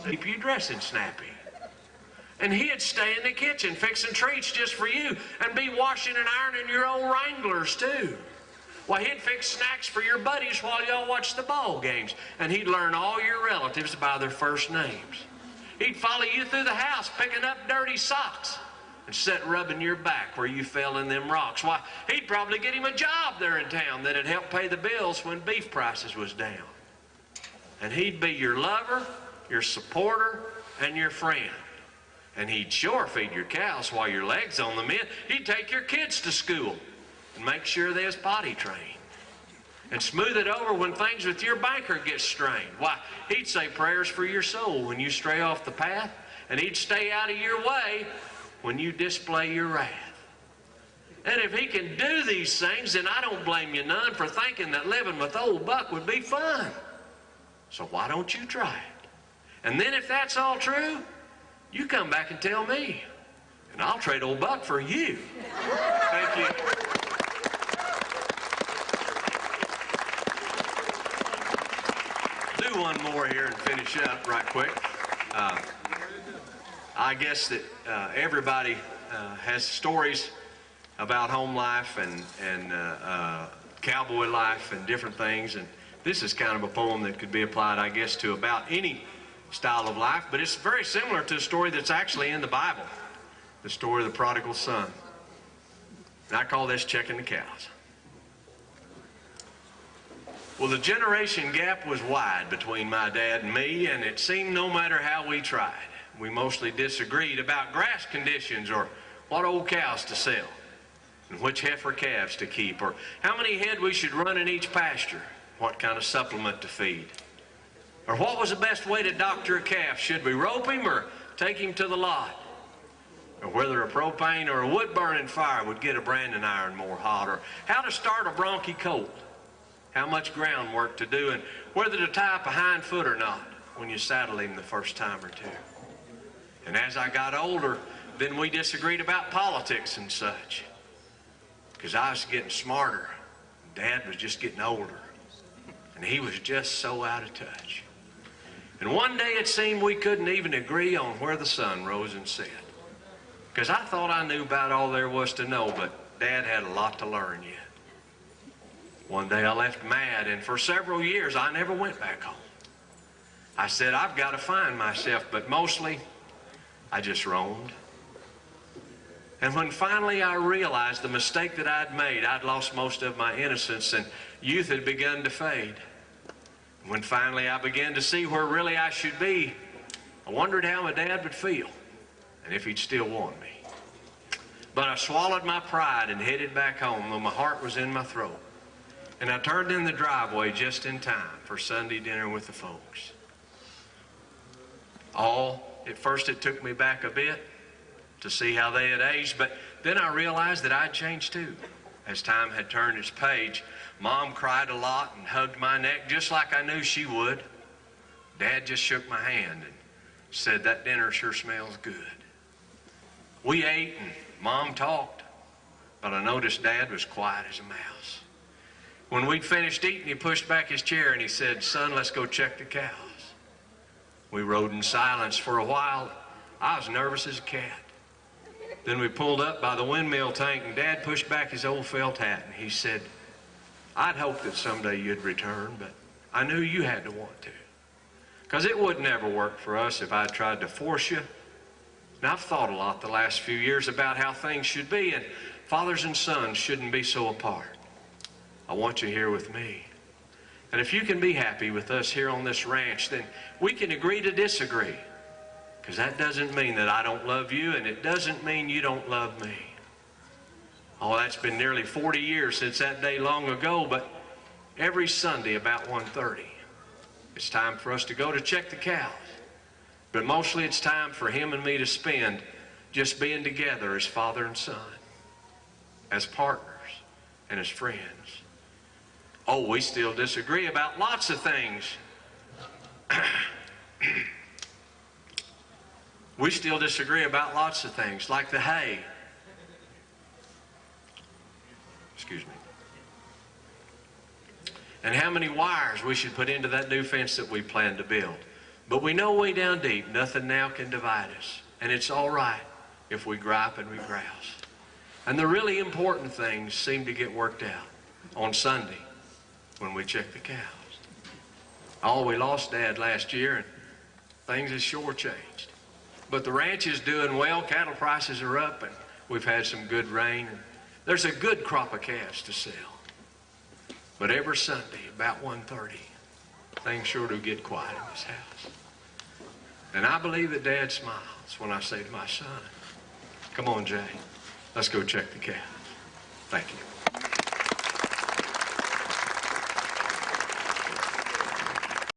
keep you dressing snappy. And he'd stay in the kitchen fixing treats just for you and be washing and ironing your old Wranglers too. Well, he'd fix snacks for your buddies while y'all watched the ball games, and he'd learn all your relatives by their first names. He'd follow you through the house picking up dirty socks and sit rubbing your back where you fell in them rocks. Why, he'd probably get him a job there in town that'd help pay the bills when beef prices was down. And he'd be your lover, your supporter, and your friend. And he'd sure feed your cows while your leg's on the mend. He'd take your kids to school and make sure they was potty trained. And smooth it over when things with your banker get strained. Why, he'd say prayers for your soul when you stray off the path, and he'd stay out of your way when you display your wrath. And if he can do these things, then I don't blame you none for thinking that living with old Buck would be fun. So why don't you try it? And then if that's all true, you come back and tell me, and I'll trade old Buck for you. Thank you. Do one more here and finish up right quick. I guess that everybody has stories about home life and cowboy life and different things, and this is kind of a poem that could be applied, I guess, to about any style of life, but it's very similar to a story that's actually in the Bible, the story of the prodigal son. And I call this Checkin The Cows. Well, the generation gap was wide between my dad and me, and it seemed no matter how we tried, we mostly disagreed about grass conditions or what old cows to sell, and which heifer calves to keep, or how many head we should run in each pasture, what kind of supplement to feed. Or what was the best way to doctor a calf? Should we rope him or take him to the lot? Or whether a propane or a wood-burning fire would get a branding iron more hot? Or how to start a bronchi colt? How much groundwork to do? And whether to tie up a hind foot or not when you saddle him the first time or two. And as I got older, then we disagreed about politics and such. Because I was getting smarter. Dad was just getting older. And he was just so out of touch. And one day it seemed we couldn't even agree on where the sun rose and set. Because I thought I knew about all there was to know, but Dad had a lot to learn yet. One day I left mad, and for several years I never went back home. I said, I've got to find myself, but mostly I just roamed. And when finally I realized the mistake that I'd made, I'd lost most of my innocence and youth had begun to fade. When finally I began to see where really I should be, I wondered how my dad would feel and if he'd still want me. But I swallowed my pride and headed back home, though my heart was in my throat. And I turned in the driveway just in time for Sunday dinner with the folks. At first it took me back a bit to see how they had aged, but then I realized that I'd changed too. As time had turned its page, Mom cried a lot and hugged my neck just like I knew she would. Dad just shook my hand and said, that dinner sure smells good. We ate and Mom talked, but I noticed Dad was quiet as a mouse. When we'd finished eating, he pushed back his chair and he said, son, let's go check the cows. We rode in silence for a while. I was nervous as a cat. Then we pulled up by the windmill tank and Dad pushed back his old felt hat and he said, I'd hoped that someday you'd return, but I knew you had to want to. Because it would never work for us if I tried to force you. And I've thought a lot the last few years about how things should be, and fathers and sons shouldn't be so apart. I want you here with me. And if you can be happy with us here on this ranch, then we can agree to disagree. Because that doesn't mean that I don't love you, and it doesn't mean you don't love me. Oh, that's been nearly 40 years since that day long ago, but every Sunday about 1:30, it's time for us to go to check the cows. But mostly it's time for him and me to spend just being together as father and son, as partners and as friends. Oh, we still disagree about lots of things. We still disagree about lots of things, like the hay. Excuse me. And how many wires we should put into that new fence that we plan to build. But we know way down deep, nothing now can divide us. And it's all right if we gripe and we grouse. And the really important things seem to get worked out on Sunday when we check the cows. Oh, we lost Dad last year, and things have sure changed. But the ranch is doing well. Cattle prices are up, and we've had some good rain. And there's a good crop of calves to sell. But every Sunday, about 1:30, things sure do get quiet in this house. And I believe that Dad smiles when I say to my son, come on, Jay, let's go check the cows. Thank you.